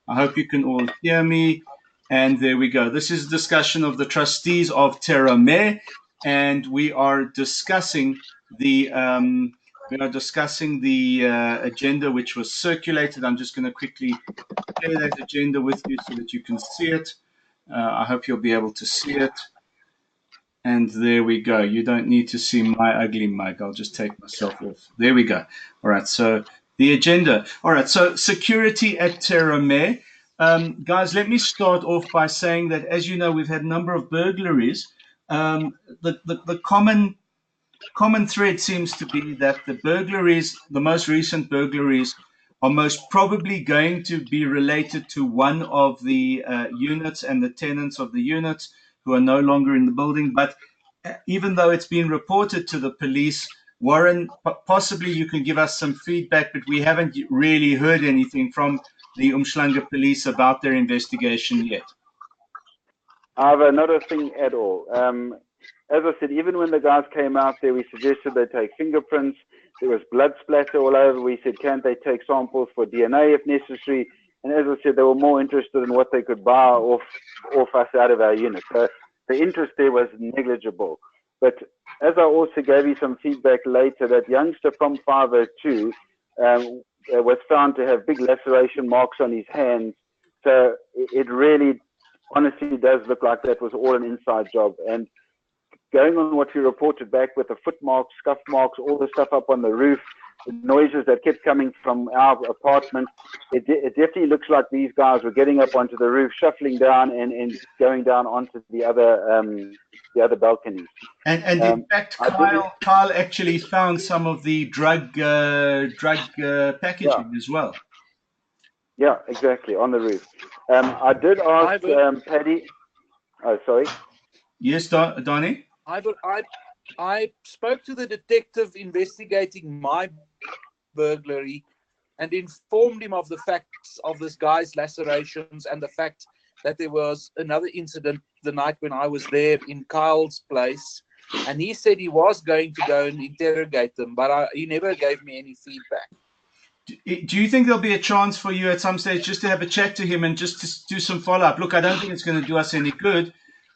I hope you can all hear me. And there we go. This is a discussion of the trustees of Terra Mare, and we are discussing the agenda which was circulated. I'm just going to quickly share that agenda with you so that you can see it. I hope you'll be able to see it. And there we go. You don't need to see my ugly mug. I'll just take myself off. There we go. All right. So the agenda. All right. So security at Terra Mare. Guys, let me start off by saying that, as you know, we've had a number of burglaries. The common thread seems to be that the burglaries, the most recent burglaries, are most probably going to be related to one of the units and the tenants of the units who are no longer in the building. But even though it's been reported to the police, Warren, possibly you can give us some feedback, but we haven't really heard anything from the Umhlanga police about their investigation yet. I've not a thing at all. As I said, even when the guys came out there, we suggested they take fingerprints. There was blood splatter all over. We said, can't they take samples for DNA if necessary? And as I said, they were more interested in what they could buy off us out of our unit. So the interest there was negligible. But as I also gave you some feedback later, that youngster from 502 was found to have big laceration marks on his hands. So it really, honestly, does look like that was all an inside job. And going on what we reported back with the foot marks, scuff marks, all the stuff up on the roof, the noises that kept coming from our apartment, it definitely looks like these guys were getting up onto the roof, shuffling down and going down onto the other balconies. And in fact, Kyle actually found some of the drug packaging as well. Yeah, exactly, on the roof. I did ask Paddy. Oh, sorry. Yes, Donnie. I spoke to the detective investigating my burglary and informed him of the facts of this guy's lacerations and the fact that there was another incident the night when I was there in Kyle's place. And he said he was going to go and interrogate them, but he never gave me any feedback. Do you think there'll be a chance for you at some stage just to have a chat to him and just to do some follow-up? Look, I don't think it's going to do us any good,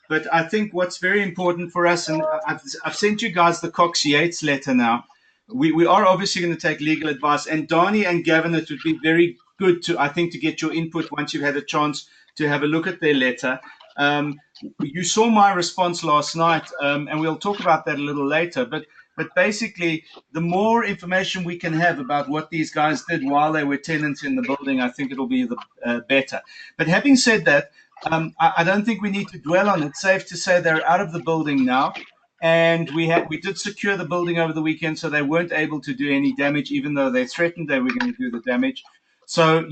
but I think what's very important for us, and I've sent you guys the Cox Yates letter now. We are obviously going to take legal advice, and Donnie and Gavin, it would be very good to get your input once you've had a chance to have a look at their letter. You saw my response last night, and we'll talk about that a little later, but basically, the more information we can have about what these guys did while they were tenants in the building, I think it'll be the better. But having said that, I don't think we need to dwell on it. It's safe to say they're out of the building now, and we did secure the building over the weekend, so they weren't able to do any damage, even though they threatened they were going to do the damage. So,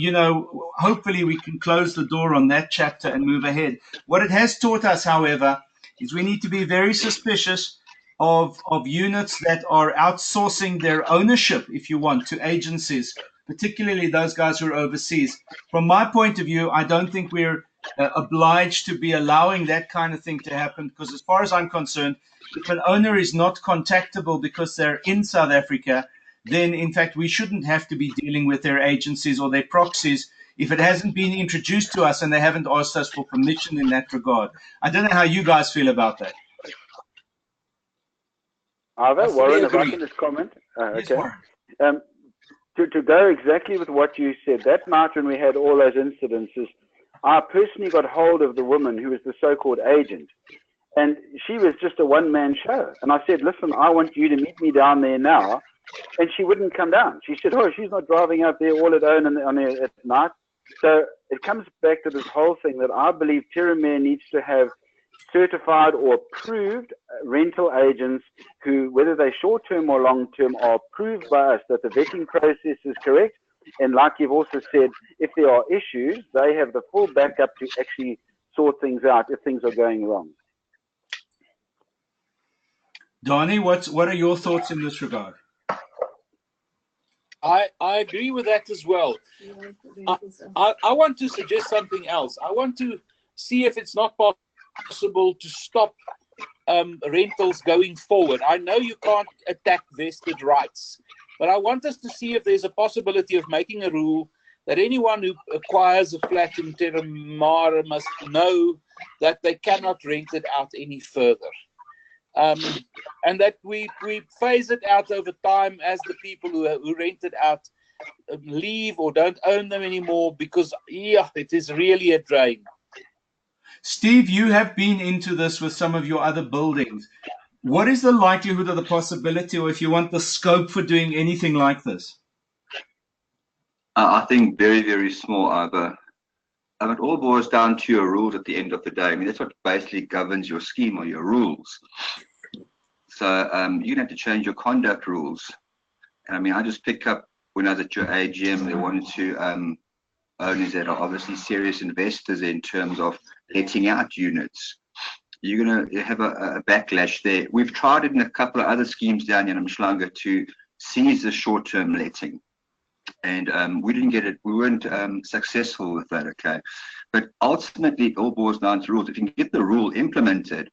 hopefully we can close the door on that chapter and move ahead. What it has taught us, however, is we need to be very suspicious of units that are outsourcing their ownership, if you want, to agencies, particularly those guys who are overseas. From my point of view, I don't think we're obliged to be allowing that kind of thing to happen, because as far as I'm concerned, if an owner is not contactable because they're in South Africa, then in fact we shouldn't have to be dealing with their agencies or their proxies if it hasn't been introduced to us and they haven't asked us for permission in that regard. I don't know how you guys feel about that. Warren, if I can just comment. Yes, okay. To go exactly with what you said, that night when we had all those incidences, I personally got hold of the woman who was the so-called agent, and she was just a one-man show. And I said, listen, I want you to meet me down there now. And she wouldn't come down. She said, oh, she's not driving out there all alone at night. So it comes back to this whole thing that I believe Terra Mare needs to have certified or approved rental agents who, whether they're short-term or long-term, are approved by us that the vetting process is correct. And like you've also said, if there are issues, they have the full backup to actually sort things out if things are going wrong. Donnie, what are your thoughts in this regard? I agree with that as well. I want to suggest something else. I want to see if it's not possible to stop rentals going forward. I know you can't attack vested rights, but I want us to see if there's a possibility of making a rule that anyone who acquires a flat in Terra Mare must know that they cannot rent it out any further. And that we phase it out over time as the people who rent it out leave or don't own them anymore, because it is really a drain. Steve, you have been into this with some of your other buildings. What is the likelihood of the possibility, or if you want the scope for doing anything like this? I think very, very small. It all boils down to your rules at the end of the day. I mean, that's what basically governs your scheme or your rules. So you're going to have to change your conduct rules. And I mean, I just picked up when I was at your AGM, they wanted to owners that are obviously serious investors in terms of letting out units. You're going to have a backlash there. We've tried it in a couple of other schemes down here in Umhlanga to seize the short-term letting. And we didn't get it. We weren't successful with that, okay? But ultimately, it all boils down to rules. If you can get the rule implemented,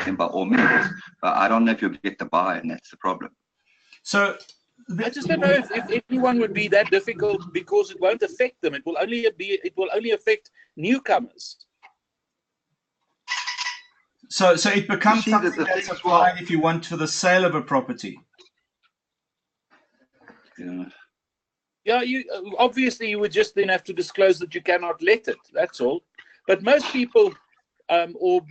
then by all means. But I don't know if you'll get the buy-in. That's the problem. So I just don't know if anyone would be that difficult, because it won't affect them. It will only affect newcomers. So it becomes something that's applied if you want for the sale of a property. Yeah. Yeah, you obviously you would just then have to disclose that you cannot let it. That's all. But most people, or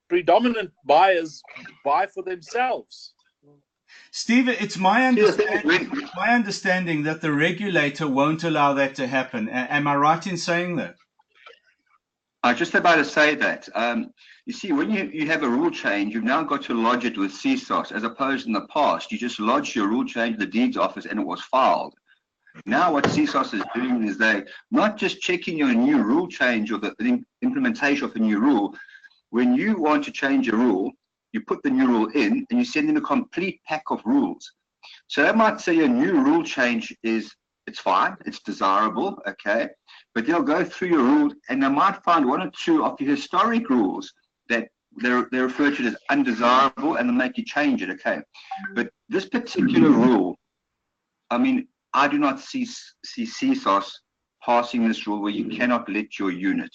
predominant buyers, buy for themselves. Steve, it's my understanding that the regulator won't allow that to happen. Am I right in saying that? I was just about to say that. You see, when you have a rule change, you've now got to lodge it with CSOS, as opposed in the past, you just lodged your rule change in the deeds office and it was filed. Now what CSOS is doing is they not just checking your new rule change or the implementation of a new rule. When you want to change a rule, you put the new rule in and you send them a complete pack of rules. So they might say a new rule change it's fine, it's desirable, okay? But they'll go through your rules and they might find one or two of your historic rules that they're referred to as undesirable, and they'll make you change it, okay? But this particular rule, I mean, I do not see CSOS passing this rule where you cannot let your unit.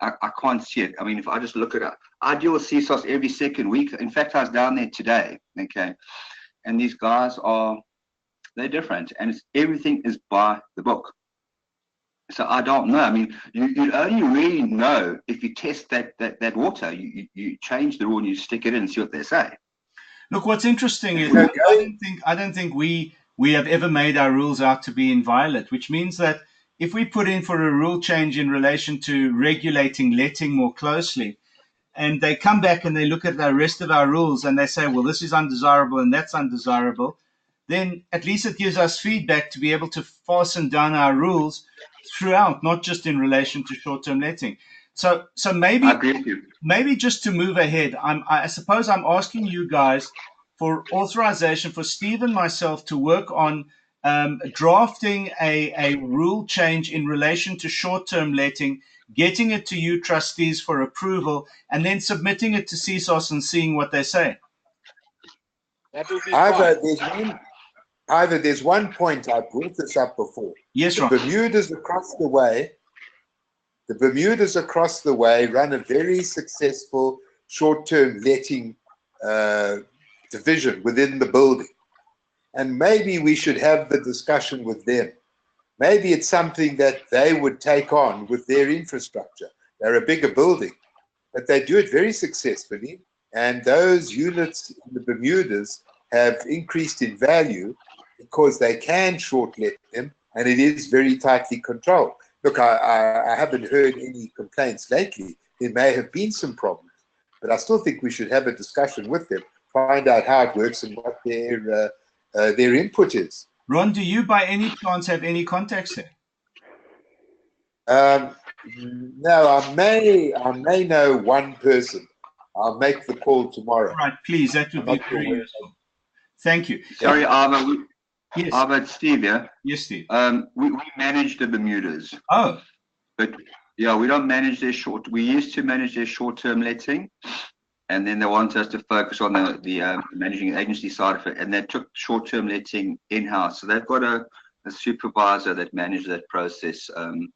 I can't see it. I mean, if I just look at it, I deal with CSOS every second week. In fact, I was down there today, okay? And these guys they're different, and everything is by the book. So I don't know. I mean, you only really know if you test that water. You change the rule and you stick it in and see what they say. Look, what's interesting is I don't think we have ever made our rules out to be inviolate, which means that if we put in for a rule change in relation to regulating letting more closely, and they come back and they look at the rest of our rules and they say, well, this is undesirable and that's undesirable, then at least it gives us feedback to be able to fasten down our rules throughout, not just in relation to short-term letting. So maybe, I agree with you. Maybe just to move ahead, I suppose I'm asking you guys for authorization for Steve and myself to work on drafting a rule change in relation to short-term letting, getting it to you trustees for approval, and then submitting it to CSOS and seeing what they say. That would be fine. Either there's one point, I brought this up before. Yes, the Ron. Bermudas across the way run a very successful short-term letting division within the building. And maybe we should have the discussion with them. Maybe it's something that they would take on with their infrastructure. They're a bigger building, but they do it very successfully. And those units in the Bermudas have increased in value because they can short let them, and it is very tightly controlled. Look, I haven't heard any complaints lately. There may have been some problems, but I still think we should have a discussion with them, find out how it works and what their input is. Ron, do you by any chance have any contacts there? No, I may know one person. I'll make the call tomorrow. All right, please. That would be very useful. Thank you. Sorry, Arva. Yes. Arva, Steve, yeah? Yes, Steve. We manage the Bermudas. Oh. But, yeah, we don't manage we used to manage their short-term letting, and then they want us to focus on the managing agency side of it, and they took short-term letting in-house. So they've got a supervisor that managed that process. And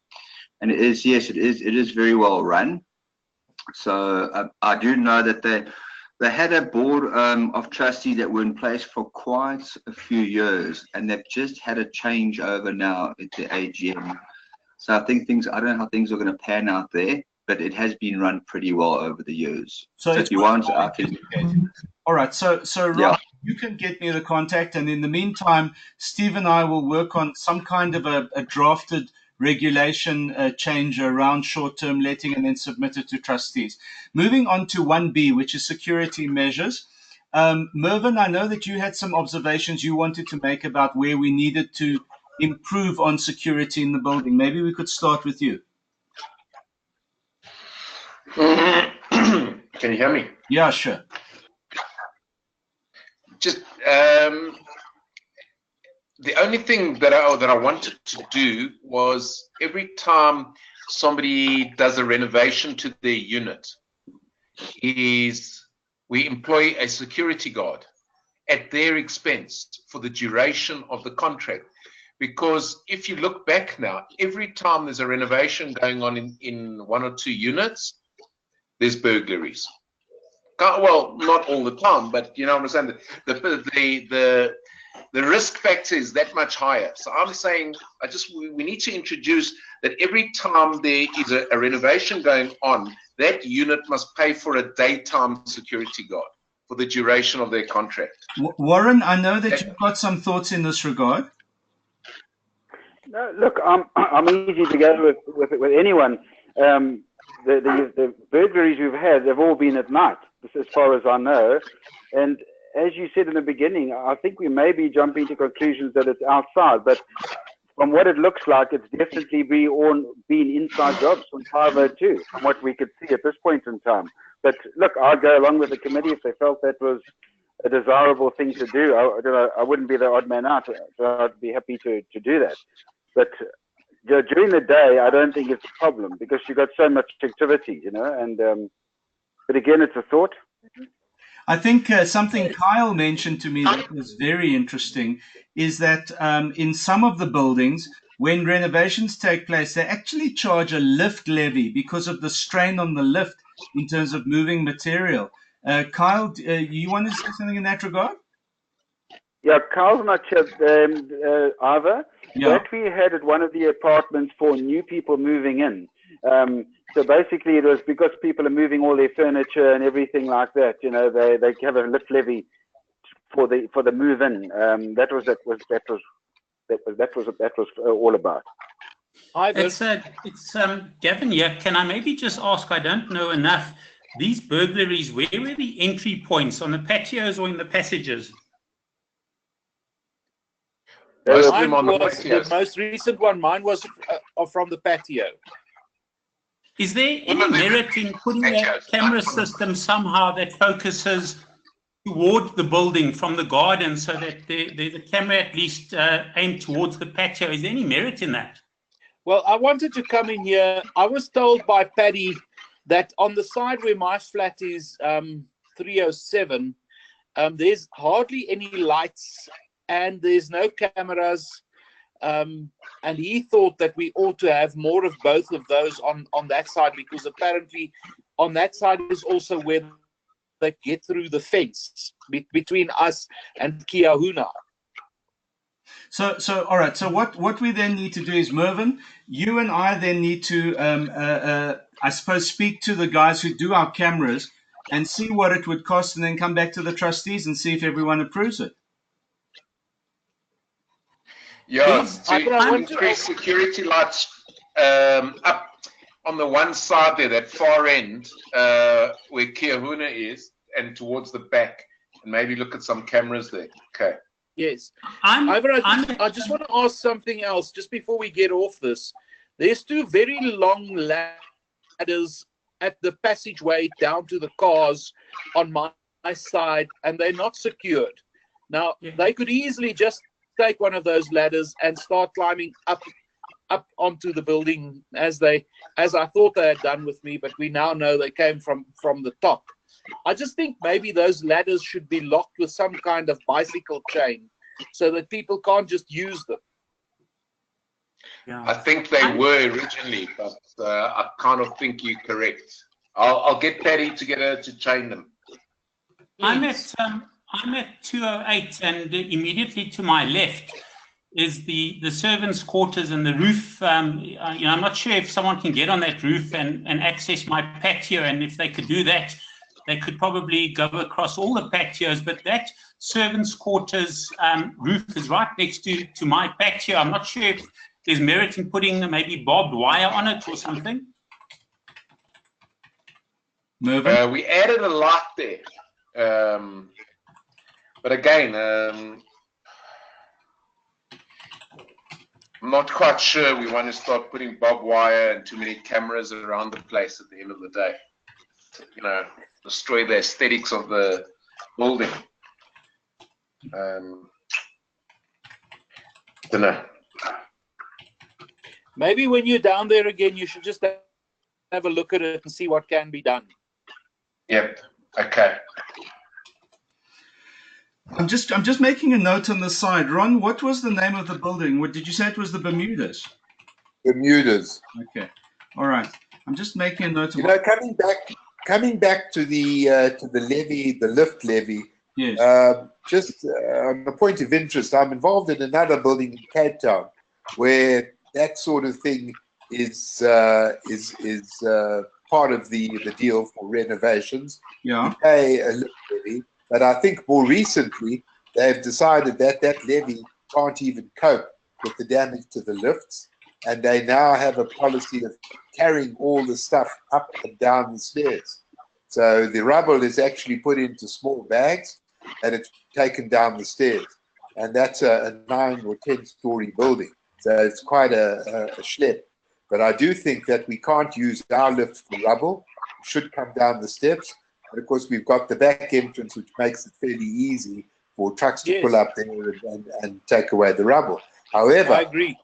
it is, yes, it is very well run. So I do know that they had a board of trustees that were in place for quite a few years, and they've just had a changeover now at the AGM. So I think I don't know how things are going to pan out there, but it has been run pretty well over the years. So if you want, I can. All right. So Rob, Yeah. you can get me the contact, and in the meantime, Steve and I will work on some kind of a drafted regulation change around short-term letting and then submit it to trustees. Moving on to 1B, which is security measures. Mervyn, I know that you had some observations you wanted to make about where we needed to improve on security in the building. Maybe we could start with you. Can you hear me? Yeah, sure. Just the only thing that I wanted to do was every time somebody does a renovation to their unit, we employ a security guard at their expense for the duration of the contract. Because if you look back now, every time there's a renovation going on in one or two units, there's burglaries. Well, not all the time, but you know what I'm saying. The risk factor is that much higher. So I'm saying we need to introduce that every time there is a renovation going on, that unit must pay for a daytime security guard for the duration of their contract. Warren, I know that you've got some thoughts in this regard. No, look, I'm easy to go with anyone. The burglaries we've had, they've all been at night, as far as I know. And as you said in the beginning, I think we may be jumping to conclusions that it's outside, but from what it looks like, it's definitely been inside jobs from 502, from what we could see at this point in time. But look, I'll go along with the committee if they felt that was a desirable thing to do. I wouldn't be the odd man out. I'd be happy to do that. But during the day, I don't think it's a problem because you've got so much activity, you know. And but again, it's a thought. I think something Kyle mentioned to me that was very interesting is that in some of the buildings, when renovations take place, they actually charge a lift levy because of the strain on the lift in terms of moving material. Kyle, you want to say something in that regard? Yeah, Kyle's not sure either. Yeah. That we had at one of the apartments for new people moving in. So basically, it was because people are moving all their furniture and everything like that. You know, they have a lift levy for the move in. That was all about. It's Gavin here. Can I maybe just ask? I don't know enough. These burglaries, where were the entry points, on the patios or in the passages? The most recent one, mine was from the patio. Is there any merit in putting a camera system somehow that focuses toward the building from the garden so that the camera at least aimed towards the patio? Is there any merit in that? Well, I wanted to come in here. I was told by Paddy that on the side where my flat is 307, there's hardly any lights and there's no cameras. And he thought that we ought to have more of both of those on that side, because apparently on that side is also where they get through the fence between us and Kiahuna. So all right. So what we then need to do is, Mervyn, you and I then need to, I suppose, speak to the guys who do our cameras and see what it would cost, and then come back to the trustees and see if everyone approves it. Yeah, to increase security lights up on the one side there, that far end where Kiahuna is, and towards the back, and maybe look at some cameras there. Okay. Yes. I just want to ask something else just before we get off this. There's two very long ladders at the passageway down to the cars on my side, and they're not secured. Now, they could easily just take one of those ladders and start climbing up onto the building as I thought they had done with me, but we now know they came from the top. I just think maybe those ladders should be locked with some kind of bicycle chain so that people can't just use them. Yeah. I think they were originally, but I kind of think you're correct. I'll get Patty together to chain them. I'm at 208, and immediately to my left is the servants' quarters and the roof. I'm not sure if someone can get on that roof and access my patio, and if they could do that, they could probably go across all the patios. But that servants' quarters roof is right next to my patio. I'm not sure if there's merit in putting maybe barbed wire on it or something. Mervyn? We added a lot there. But again, I'm not quite sure we want to start putting barbed wire and too many cameras around the place at the end of the day. Destroy the aesthetics of the building. Don't know. Maybe when you're down there again, you should just have a look at it and see what can be done. Yep. Okay. I'm just making a note on the side. Ron, what was the name of the building? What did you say it was? The Bermudas? Bermudas. Okay. All right. I'm just making a note of coming back to the levy, the lift levy. Yes. Just on a point of interest, I'm involved in another building in Cape Town where that sort of thing is part of the deal for renovations. Yeah. You pay a lift levy, but I think more recently they've decided that levy can't even cope with the damage to the lifts, and they now have a policy of carrying all the stuff up and down the stairs. So the rubble is actually put into small bags and it's taken down the stairs, and that's a 9 or 10-story building. So it's quite a schlep. But I do think that we can't use our lift for rubble. It should come down the steps. And of course, we've got the back entrance, which makes it fairly easy for trucks to pull up there and take away the rubble. However, I agree.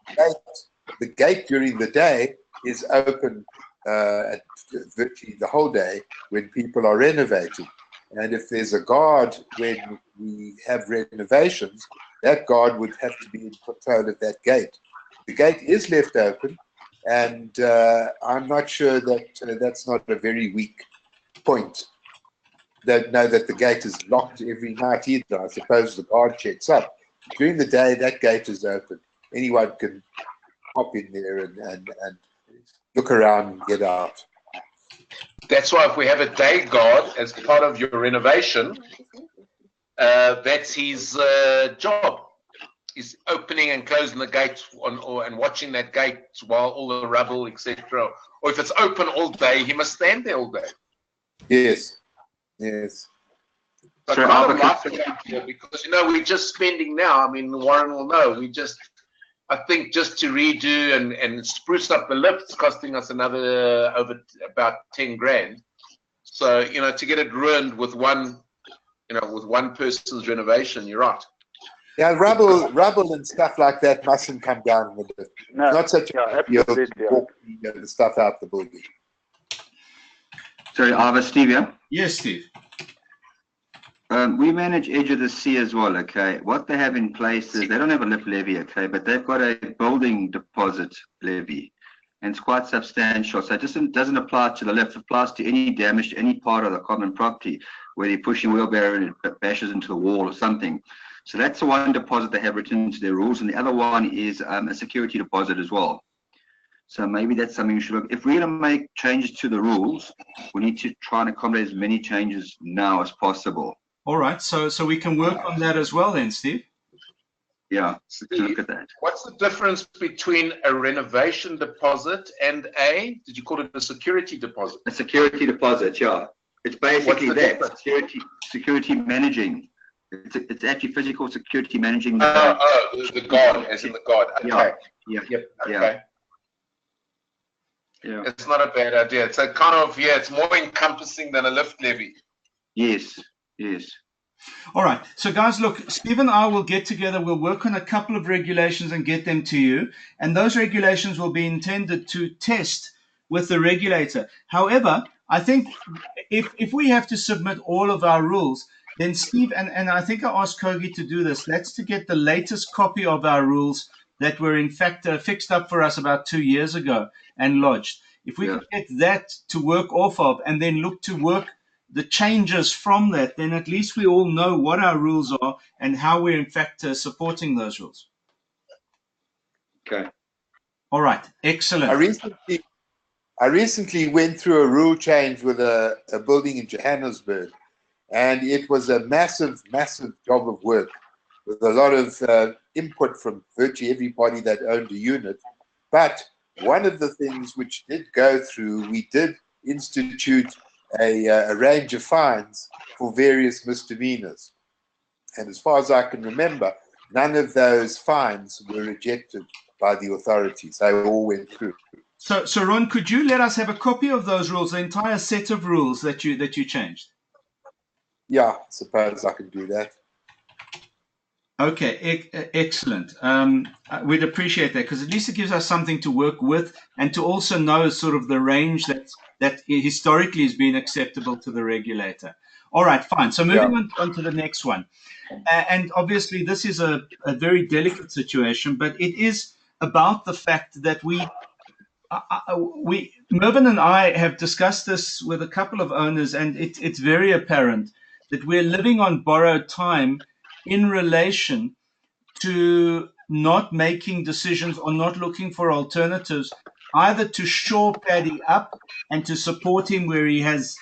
The gate during the day is open virtually the whole day when people are renovating. And if there's a guard when we have renovations, that guard would have to be in control of that gate. The gate is left open, and I'm not sure that that's not a very weak point. Don't know that the gate is locked every night either. I suppose the guard checks up. During the day, that gate is open. Anyone can hop in there and look around and get out. That's why if we have a day guard as part of your renovation, that's his job. He's opening and closing the gate and watching that gate while all the rubble, etc. Or if it's open all day, he must stand there all day. Yes. Yes. I kind of like the idea because, we're just spending now. I mean, Warren will know. I think just to redo and spruce up the lifts costing us another over about 10 grand. So, to get it ruined with one person's renovation, you're right. Yeah, rubble and stuff like that mustn't come down with it. No, not such a deal to walk the stuff out the building. Sorry, Ava, Steve, yeah? Yes, Steve. We manage Edge of the Sea as well, okay? What they have in place is they don't have a lift levy, okay, but they've got a building deposit levy, and it's quite substantial. So it doesn't apply to the lift, it applies to any damage to any part of the common property, where you're pushing a wheelbarrow and it bashes into the wall or something. So that's the one deposit they have written into their rules, and the other one is a security deposit as well. So maybe that's something we should look. If we're going to make changes to the rules, we need to try and accommodate as many changes now as possible. All right, so we can work on that as well then, Steve. Yeah, so look at that. What's the difference between a renovation deposit and did you call it a security deposit? A security deposit, yeah. It's basically that, security managing. It's actually physical security managing. The guard, as in the guard. Okay. Yeah. Yep. Okay. Yeah. Yeah. It's not a bad idea. It's a kind of, it's more encompassing than a lift levy. Yes. Yes. All right. So, guys, look, Steve and I will get together. We'll work on a couple of regulations and get them to you. And those regulations will be intended to test with the regulator. However, I think if we have to submit all of our rules, then Steve, and I think I asked Kogi to do this, that's to get the latest copy of our rules that were in fact fixed up for us about 2 years ago and lodged. If we could get that to work off of and then look to work the changes from that, then at least we all know what our rules are and how we're in fact supporting those rules. Okay. All right. Excellent. I recently went through a rule change with a building in Johannesburg, and it was a massive, massive job of work with a lot of input from virtually everybody that owned a unit. But one of the things which did go through, we did institute a range of fines for various misdemeanors. And as far as I can remember, none of those fines were rejected by the authorities. They all went through. So Ron, could you let us have a copy of those rules, the entire set of rules that you changed? Yeah, I suppose I can do that. Okay, excellent. We'd appreciate that, because at least it gives us something to work with and to also know sort of the range that historically has been acceptable to the regulator. All right, fine. So moving on to the next one. And obviously this is a very delicate situation, but it is about the fact that Mervyn and I have discussed this with a couple of owners, and it's very apparent that we're living on borrowed time in relation to not making decisions or not looking for alternatives, either to shore Paddy up and to support him where he has,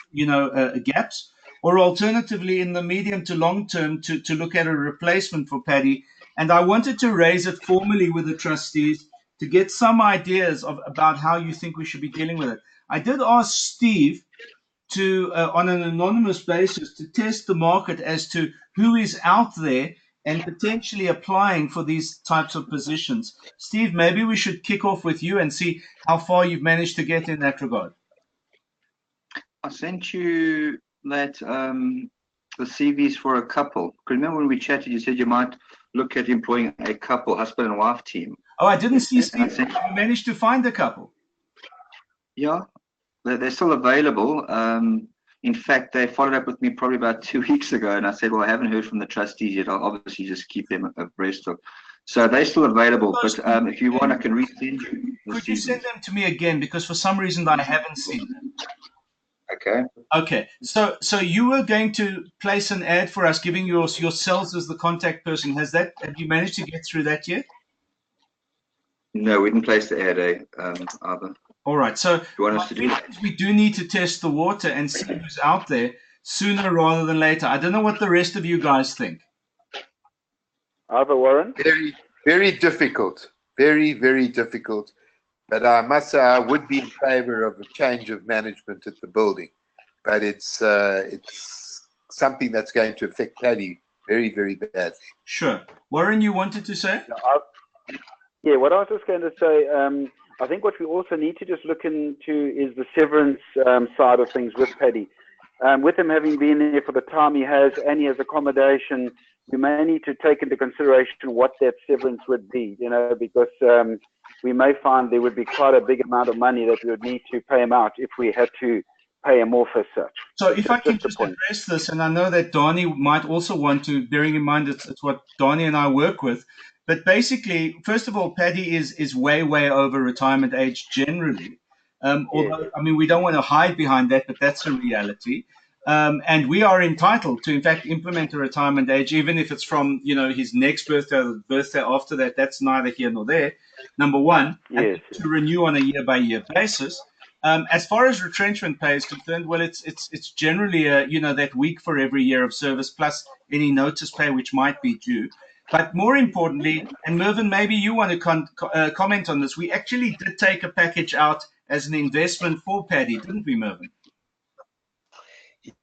gaps, or alternatively in the medium to long term to look at a replacement for Paddy. And I wanted to raise it formally with the trustees to get some ideas about how you think we should be dealing with it. I did ask Steve to, on an anonymous basis, to test the market as to who is out there and potentially applying for these types of positions. Steve, maybe we should kick off with you and see how far you've managed to get in that regard. I sent you that the CVs for a couple. Remember when we chatted, you said you might look at employing a couple, husband and wife team. Oh, I didn't see Steve. You managed to find a couple. Yeah, they're still available. In fact, they followed up with me probably about 2 weeks ago, and I said, well, I haven't heard from the trustees yet. I'll obviously just keep them abreast of. So they're still available, but if you want, I can resend you. Could you send them to me again? Because for some reason I haven't seen them. Okay. Okay. So you were going to place an ad for us, giving yourselves as the contact person. Have you managed to get through that yet? No, we didn't place the ad, either. All right. So you want us to do that? We do need to test the water and see who's out there sooner rather than later. I don't know what the rest of you guys think. Arthur, Warren? Very, very difficult. Very, very difficult. But I must say I would be in favor of a change of management at the building. But it's something that's going to affect Paddy very, very badly. Sure. Warren, you wanted to say? Yeah, what I was just going to say, I think what we also need to just look into is the severance side of things with Paddy. With him having been there for the time he has and he has accommodation, we may need to take into consideration what that severance would be, because we may find there would be quite a big amount of money that we would need to pay him out if we had to pay him off as such. So if I can just address this, and I know that Donnie might also want to, bearing in mind it's what Donnie and I work with, but basically, first of all, Paddy is way, way over retirement age generally. Although, I mean, we don't want to hide behind that, but that's a reality. And we are entitled to, in fact, implement a retirement age, even if it's from, his next birthday or the birthday after that. That's neither here nor there, number one. Yes. And to renew on a year-by-year basis. As far as retrenchment pay is concerned, well, it's generally, that week for every year of service plus any notice pay which might be due. But more importantly, and Mervyn, maybe you want to comment on this, we actually did take a package out as an investment for Paddy, didn't we, Mervyn?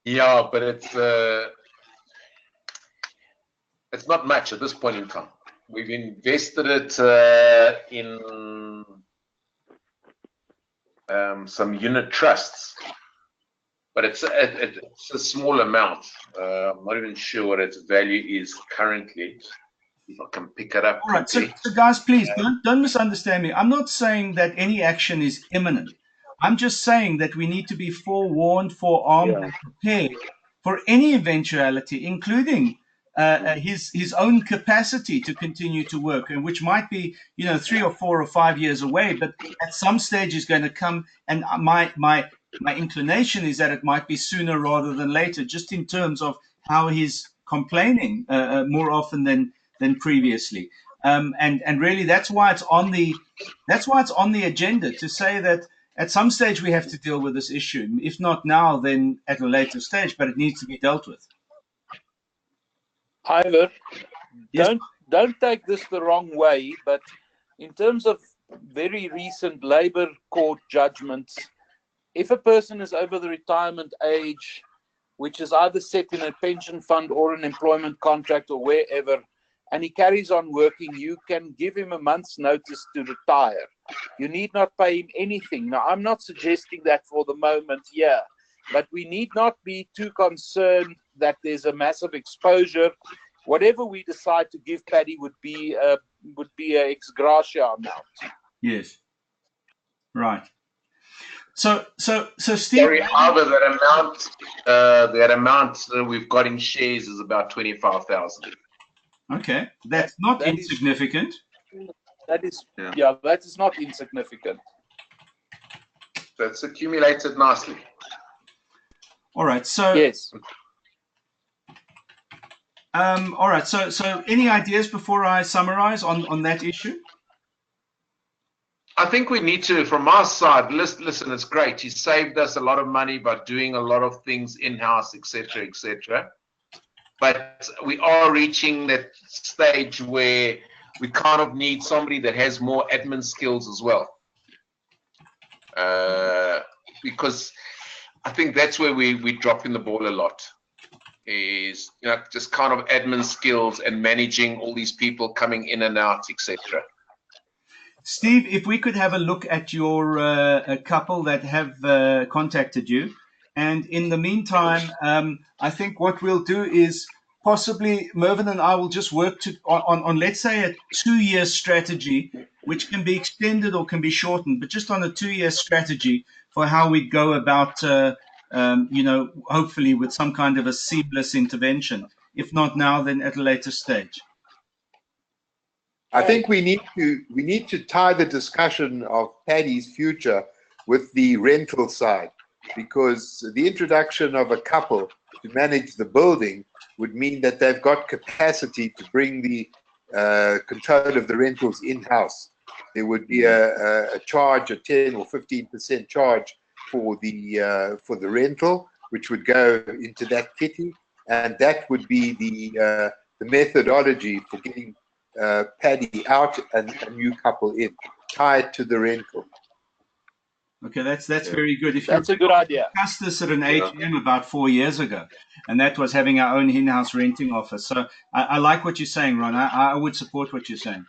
Yeah, but it's not much at this point in time. We've invested it in some unit trusts, but it's a small amount. I'm not even sure what its value is currently. If I can pick it up. All right, so guys, please don't misunderstand me. I'm not saying that any action is imminent. I'm just saying that we need to be forewarned, forearmed, and prepared for any eventuality, including his own capacity to continue to work, and which might be 3 or 4 or 5 years away, but at some stage is going to come. And my inclination is that it might be sooner rather than later, just in terms of how he's complaining more often than previously. And really that's why it's on the agenda, to say that at some stage we have to deal with this issue. If not now, then at a later stage, but it needs to be dealt with. Ivor, Yes. don't take this the wrong way, but in terms of very recent labor court judgments, if a person is over the retirement age, which is either set in a pension fund or an employment contract or wherever, and he carries on working, you can give him a month's notice to retire. You need not pay him anything. Now, I'm not suggesting that for the moment here, but we need not be too concerned that there's a massive exposure. Whatever we decide to give Paddy would be a ex gratia amount. Yes. Right. So Steve. Sorry, Ivor, that amount that we've got in shares is about 25,000. Okay, that's not insignificant. That is not insignificant. That's accumulated nicely. All right. So yes. All right. So any ideas before I summarize on that issue? I think we need to, from our side, listen, it's great. He saved us a lot of money by doing a lot of things in-house, etc., etc. But we are reaching that stage where we kind of need somebody that has more admin skills as well. Because I think that's where we drop in the ball a lot, is just kind of admin skills and managing all these people coming in and out, etc. Steve, if we could have a look at your couple that have contacted you. And in the meantime, I think what we'll do is possibly Mervyn and I will just work on let's say, a 2-year strategy, which can be extended or can be shortened, but just on a 2-year strategy for how we go about, hopefully with some kind of a seamless intervention. If not now, then at a later stage. I think we need to tie the discussion of Paddy's future with the rental side, because the introduction of a couple to manage the building would mean that they've got capacity to bring the control of the rentals in-house. There would be a charge, a 10 or 15% charge for the rental, which would go into that kitty, and that would be the methodology for getting Paddy out and a new couple in, tied to the rental. Okay, that's very good. That's a good idea. We discussed this at an AGM about 4 years ago, and that was having our own in-house renting office. So I like what you're saying, Ron. I would support what you're saying.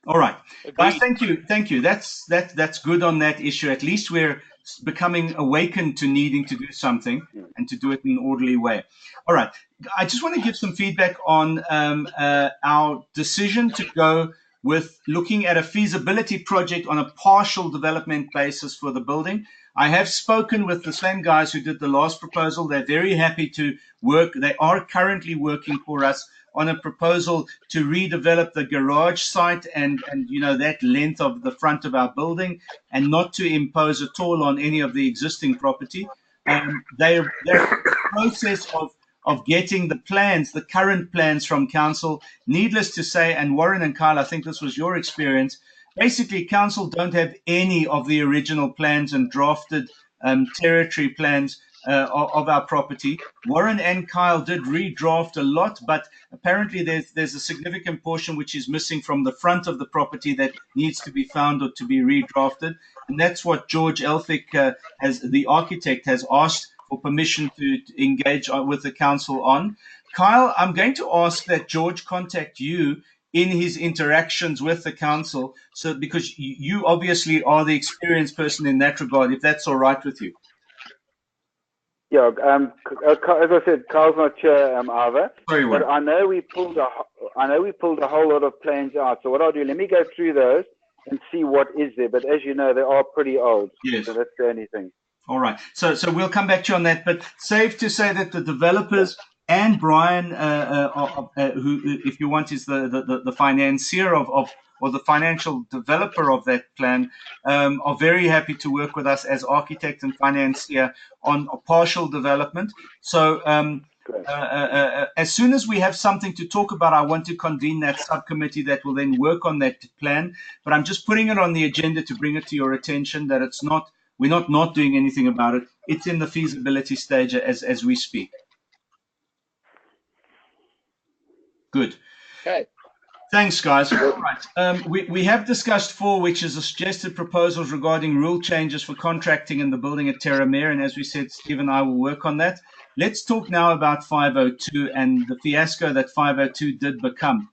All right, guys, thank you. That's good on that issue. At least we're becoming awakened to needing to do something and to do it in an orderly way. All right, I just want to give some feedback on our decision to go with looking at a feasibility project on a partial development basis for the building. I have spoken with the same guys who did the last proposal. They're very happy to work. They are currently working for us on a proposal to redevelop the garage site and that length of the front of our building, and not to impose at all on any of the existing property. They're in the process of getting the current plans from council. Needless to say, and Warren and Kyle, I think this was your experience, basically council don't have any of the original plans and drafted territory plans of our property. Warren and Kyle did redraft a lot, but apparently there's a significant portion which is missing from the front of the property that needs to be found or to be redrafted. And that's what George Elphick, as the architect, has asked for permission to engage with the council on. Kyle, I'm going to ask that George contact you in his interactions with the council, so because you obviously are the experienced person in that regard, if that's all right with you. Yeah, as I said, Carl's not here, Ivor. Sorry, but I know we pulled a whole lot of plans out. So what I'll do, let me go through those and see what is there. But as you know, they are pretty old. Yes. So that's the only thing. All right. So we'll come back to you on that. But safe to say that the developers and Brian, who, if you want, is the financier of or the financial developer of that plan, are very happy to work with us as architect and financier on a partial development. So as soon as we have something to talk about, I want to convene that subcommittee that will then work on that plan. But I'm just putting it on the agenda to bring it to your attention that it's not, we're not doing anything about it. It's in the feasibility stage as we speak. Good. Okay. Thanks, guys. All right. We have discussed 4, which is the suggested proposals regarding rule changes for contracting in the building at Terra Mare. And as we said, Steve and I will work on that. Let's talk now about 502 and the fiasco that 502 did become.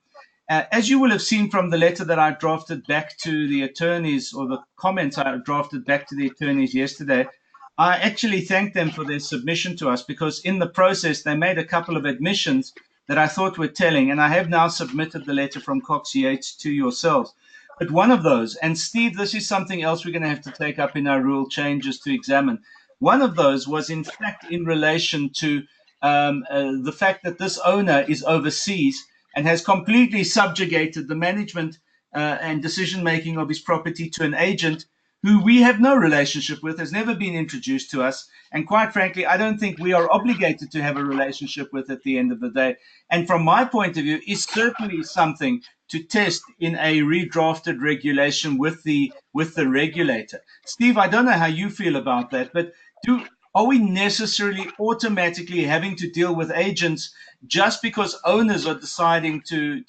As you will have seen from the letter that I drafted back to the attorneys, or the comments I drafted back to the attorneys yesterday, I actually thanked them for their submission to us, because in the process, they made a couple of admissions that I thought were telling, and I have now submitted the letter from Cox Yates to yourselves. But one of those, and Steve, this is something else we're going to have to take up in our rule changes to examine. One of those was in fact in relation to the fact that this owner is overseas and has completely subjugated the management and decision-making of his property to an agent who we have no relationship with, has never been introduced to us, and quite frankly, I don't think we are obligated to have a relationship with at the end of the day. And from my point of view, is certainly something to test in a redrafted regulation with the regulator. Steve, I don't know how you feel about that, but are we necessarily automatically having to deal with agents just because owners are deciding to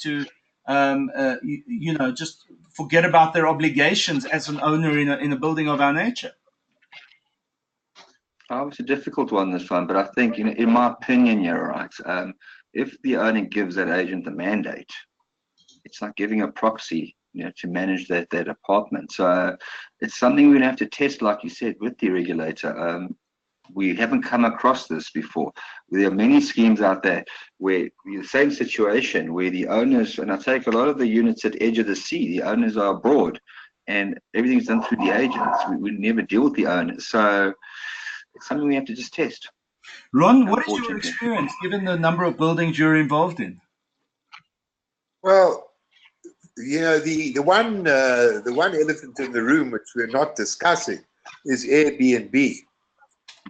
just forget about their obligations as an owner in a building of our nature? It's a difficult one, this one, but I think, in my opinion, you're right. If the owner gives that agent a mandate, it's like giving a proxy, to manage that apartment. So it's something we're going to have to test, like you said, with the regulator. We haven't come across this before. There are many schemes out there where the same situation, where the owners, and I take a lot of the units at edge of the sea, the owners are abroad and everything's done through the agents. We never deal with the owners. So it's something we have to just test. Ron, what is your experience given the number of buildings you're involved in? Well, the one elephant in the room which we're not discussing is Airbnb.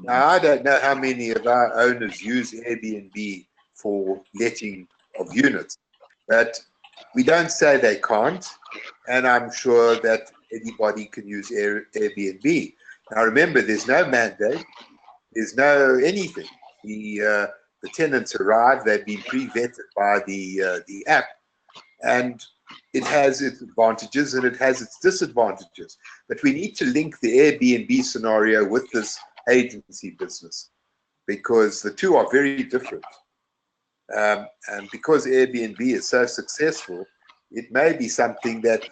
Now, I don't know how many of our owners use Airbnb for letting of units, but we don't say they can't, and I'm sure that anybody can use Airbnb. Now, remember, there's no mandate, there's no anything. The tenants arrive, they've been pre-vetted by the app, and it has its advantages and it has its disadvantages. But we need to link the Airbnb scenario with this agency business, because the two are very different. And because Airbnb is so successful, it may be something that,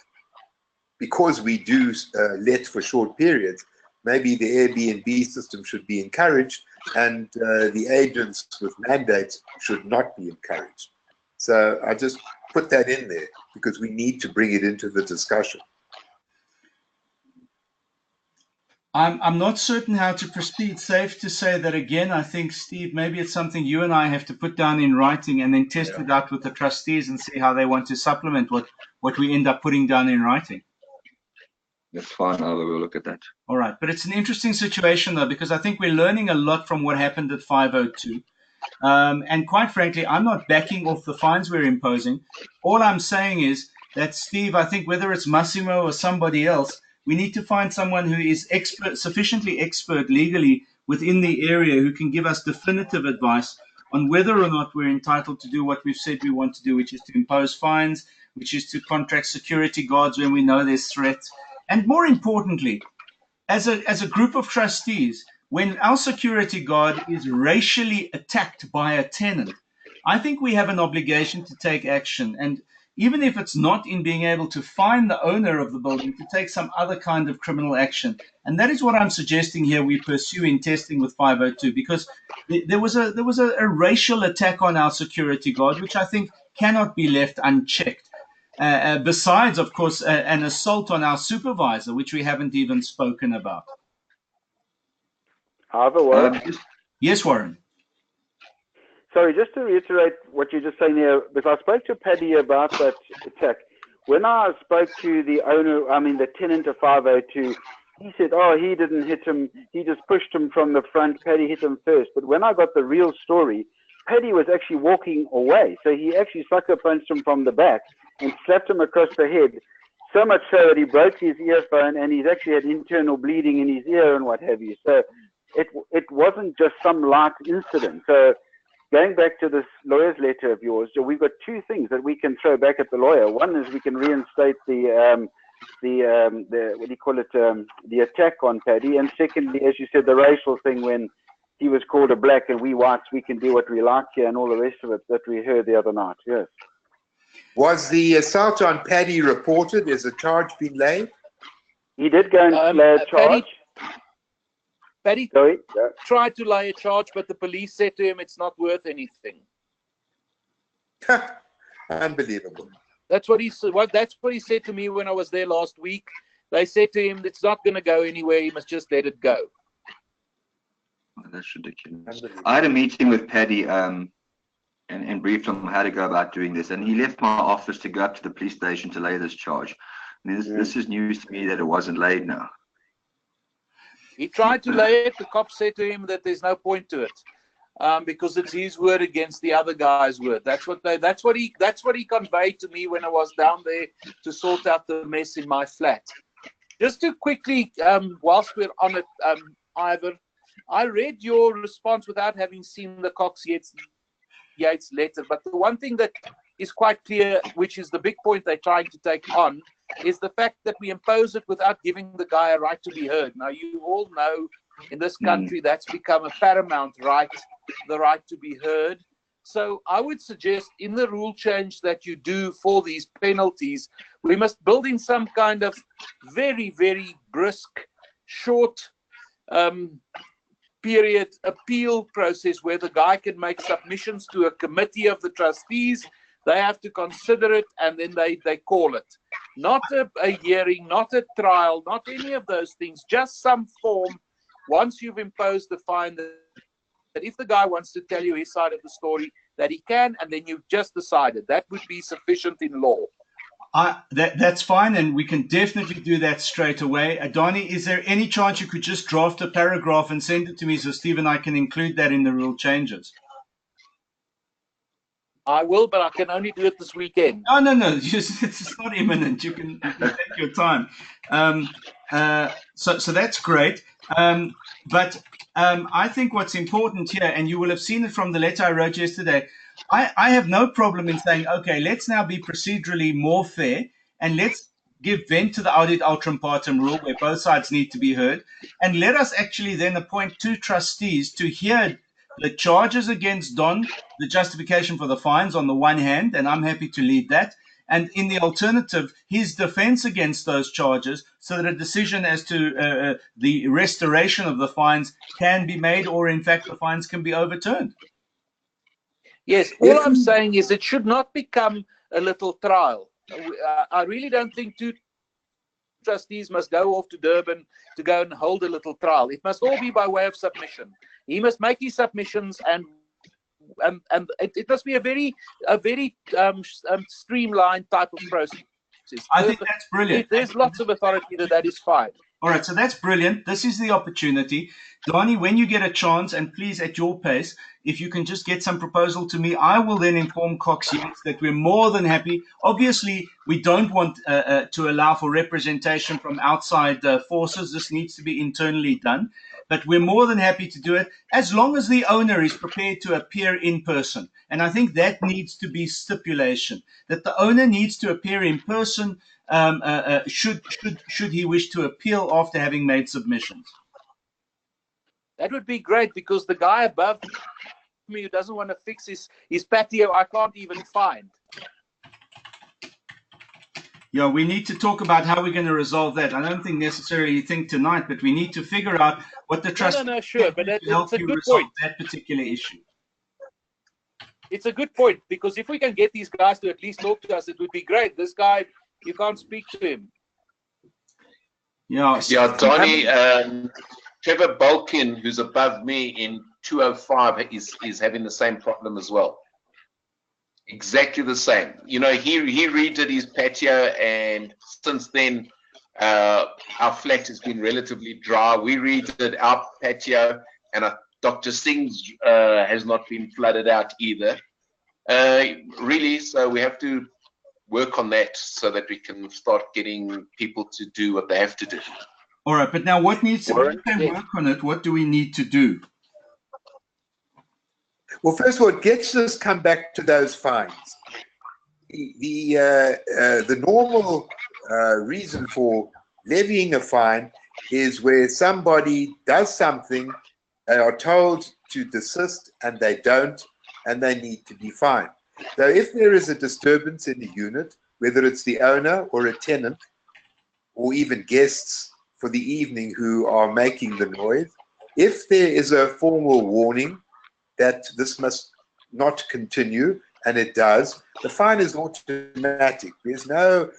because we do let for short periods, maybe the Airbnb system should be encouraged, and the agents with mandates should not be encouraged. So I just put that in there because we need to bring it into the discussion. I'm not certain how to proceed. Safe to say that, again, I think, Steve, maybe it's something you and I have to put down in writing and then test it out with the trustees and see how they want to supplement what we end up putting down in writing. That's fine. I will look at that. All right. But it's an interesting situation, though, because I think we're learning a lot from what happened at 502. And quite frankly, I'm not backing off the fines we're imposing. All I'm saying is that, Steve, I think whether it's Massimo or somebody else, we need to find someone who is sufficiently expert legally within the area, who can give us definitive advice on whether or not we're entitled to do what we've said we want to do, which is to impose fines, which is to contract security guards when we know there's threats. And more importantly, as a group of trustees, when our security guard is racially attacked by a tenant, I think we have an obligation to take action. And even if it's not in being able to fine the owner of the building, to take some other kind of criminal action. And that is what I'm suggesting here we pursue in testing with 502, because there was a racial attack on our security guard, which I think cannot be left unchecked. Besides, of course, an assault on our supervisor, which we haven't even spoken about. However, Warren? Yes, Warren. Sorry, just to reiterate what you're just saying here, because I spoke to Paddy about that attack. When I spoke to the owner, I mean the tenant of 502, he said, oh, he didn't hit him. He just pushed him from the front. Paddy hit him first. But when I got the real story, Paddy was actually walking away. So he actually sucker punched him from the back and slapped him across the head. So much so that he broke his earphone and he's actually had internal bleeding in his ear and what have you. So it wasn't just some light incident. So going back to this lawyer's letter of yours, so we've got two things that we can throw back at the lawyer. One is we can reinstate the what do you call it, the attack on Paddy, and secondly, as you said, the racial thing when he was called a black and we whites, we can do what we like here and all the rest of it that we heard the other night. Yes. Was the assault on Paddy reported? Has a charge been laid? He did go and lay a charge. Paddy tried to lay a charge, but the police said to him, it's not worth anything. Unbelievable. That's what he said. That's what he said to me when I was there last week. They said to him, it's not going to go anywhere. He must just let it go. Oh, that's ridiculous. I had a meeting with Paddy and briefed him how to go about doing this. And he left my office to go up to the police station to lay this charge. And this is news to me that it wasn't laid now. He tried to lay it. The cops said to him that there's no point to it because it's his word against the other guy's word. That's what he conveyed to me when I was down there to sort out the mess in my flat. Just to quickly, whilst we're on it, Ivor, I read your response without having seen the Cox Yates letter. But the one thing that is quite clear, which is the big point they're trying to take on, is the fact that we impose it without giving the guy a right to be heard. Now, you all know in this country that's become a paramount right, the right to be heard. So I would suggest in the rule change that you do for these penalties, we must build in some kind of very, very brisk, short period appeal process where the guy can make submissions to a committee of the trustees. They have to consider it and then they call it. Not a hearing, not a trial, not any of those things, just some form. Once you've imposed the fine, that if the guy wants to tell you his side of the story, that he can, and then you've just decided. That would be sufficient in law. That's fine, and we can definitely do that straight away. Adani, is there any chance you could just draft a paragraph and send it to me so Steve and I can include that in the rule changes? I will, but I can only do it this weekend. No. It's not imminent. You can take your time. So that's great. But I think what's important here, and you will have seen it from the letter I wrote yesterday, I have no problem in saying, okay, let's now be procedurally more fair and let's give vent to the audit altrum partem rule where both sides need to be heard. And let us actually then appoint 2 trustees to hear the charges against Don, the justification for the fines on the one hand, and I'm happy to lead that. And in the alternative, his defense against those charges so that a decision as to the restoration of the fines can be made, or in fact, the fines can be overturned. Yes, all I'm saying is it should not become a little trial. I really don't think 2 trustees must go off to Durban to go and hold a little trial. It must all be by way of submission. He must make his submissions, and it must be a very streamlined type of process. I think that's brilliant. There's lots of authority that is fine. All right, so that's brilliant. This is the opportunity. Donnie, when you get a chance, and please at your pace, if you can just get some proposal to me, I will then inform Cox Yates that we're more than happy. Obviously, we don't want to allow for representation from outside forces. This needs to be internally done. But we're more than happy to do it as long as the owner is prepared to appear in person. And I think that needs to be stipulation, that the owner needs to appear in person should he wish to appeal after having made submissions. That would be great, because the guy above me who doesn't want to fix his patio, I can't even find. Yeah, we need to talk about how we're going to resolve that. I don't think necessarily tonight, but we need to figure out what the trust sure, but that's a good resolve point. That particular issue. It's a good point, because if we can get these guys to at least talk to us, it would be great. This guy, you can't speak to him. Yeah, Donnie, Trevor Balkin, who's above me in 205 is having the same problem as well. Exactly the same. You know, he redid his patio, and since then our flat has been relatively dry. We redid our patio, and Dr. Singh's has not been flooded out either. Really, so we have to work on that so that we can start getting people to do what they have to do. All right, but now what needs to work on it? What do we need to do? Well, first of all, let's just come back to those fines. The normal reason for levying a fine is where somebody does something, they are told to desist and they don't, and they need to be fined. So if there is a disturbance in the unit, whether it's the owner or a tenant, or even guests for the evening who are making the noise, if there is a formal warning that this must not continue, and it does, the fine is automatic. There's no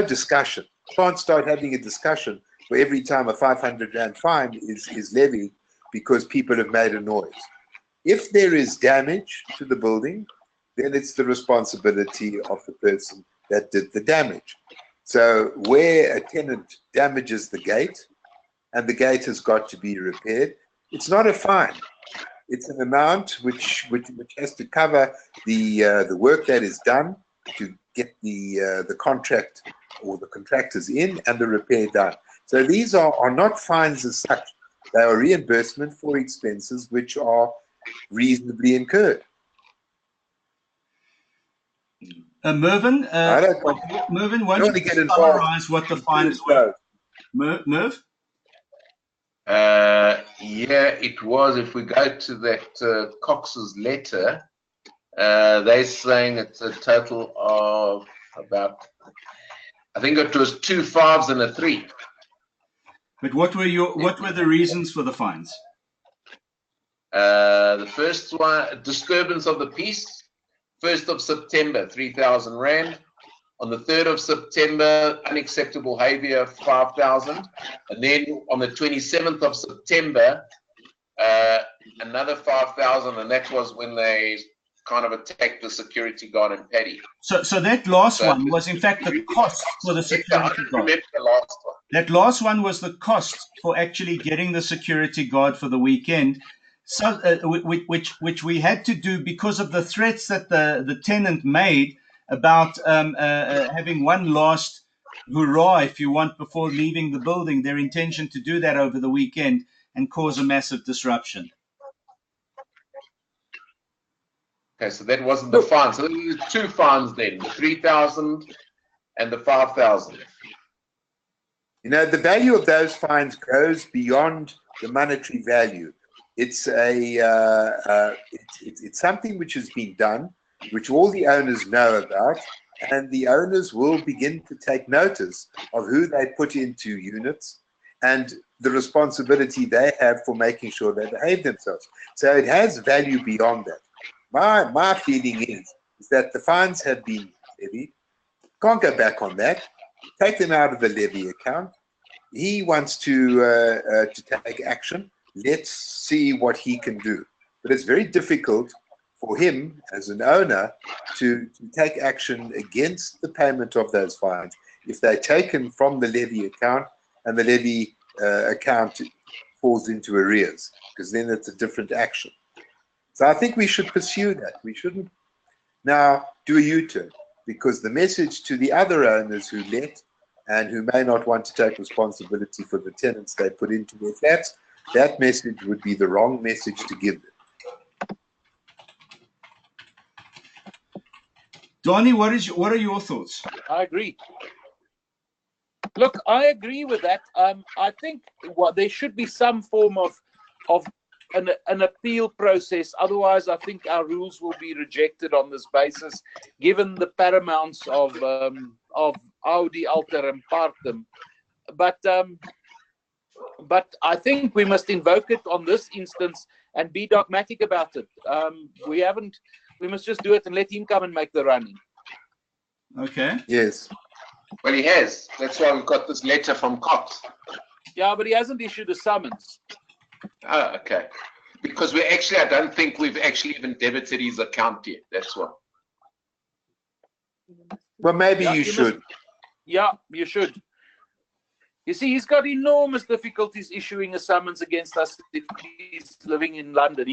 discussion. You can't start having a discussion for every time a 500 rand fine is levied because people have made a noise. If there is damage to the building, then it's the responsibility of the person that did the damage. So where a tenant damages the gate and the gate has got to be repaired, it's not a fine. It's an amount which has to cover the work that is done to get the contract or the contractors in and the repair done. So these are not fines as such. They are reimbursement for expenses which are reasonably incurred. Mervyn, Mervyn, why don't you summarize what the fines were? Merv? Yeah, it was. If we go to that Cox's letter, they're saying it's a total of about, I think it was 2 5s and a 3. But what were the reasons for the fines? The first one, disturbance of the peace, 1st of September, 3,000 rand. On the 3rd of September, unacceptable behavior, 5,000. And then on the 27th of September, another 5,000, and that was when they kind of attacked the security guard in Paddy. So that last one was in fact the cost for the security guard. Remember the last one. That last one was the cost for actually getting the security guard for the weekend. So, which we had to do because of the threats that the tenant made about having one last hurrah, if you want, before leaving the building. Their intention to do that over the weekend and cause a massive disruption. Okay, so that wasn't the fine. So there were 2 fines then, the 3,000 and the 5,000. You know, the value of those fines goes beyond the monetary value. It's it's something which has been done, which all the owners know about, and the owners will begin to take notice of who they put into units and the responsibility they have for making sure they behave themselves. So it has value beyond that. My feeling is that the fines have been levied. Can't go back on that. Take them out of the levy account. He wants to take action. Let's see what he can do. But it's very difficult for him as an owner to take action against the payment of those fines if they're taken from the levy account and the levy account falls into arrears, because then it's a different action. So I think we should pursue that. We shouldn't now do a U-turn, because the message to the other owners who let and who may not want to take responsibility for the tenants they put into their flats, that message would be the wrong message to give them. Donnie, what are your thoughts? I agree. Look, I agree with that. I think there should be some form of an appeal process. Otherwise, I think our rules will be rejected on this basis, given the paramounts of Audi, Alter, and Partum. But I think we must invoke it on this instance and be dogmatic about it. We must just do it and let him come and make the running. Okay. Yes. Well, he has. That's why we've got this letter from Cox. Yeah, but he hasn't issued a summons. Oh, okay. because I don't think we've actually even debited his account yet. That's why. Well, maybe Yeah, you should. Yeah, you should. You see, he's got enormous difficulties issuing a summons against us if he's living in London.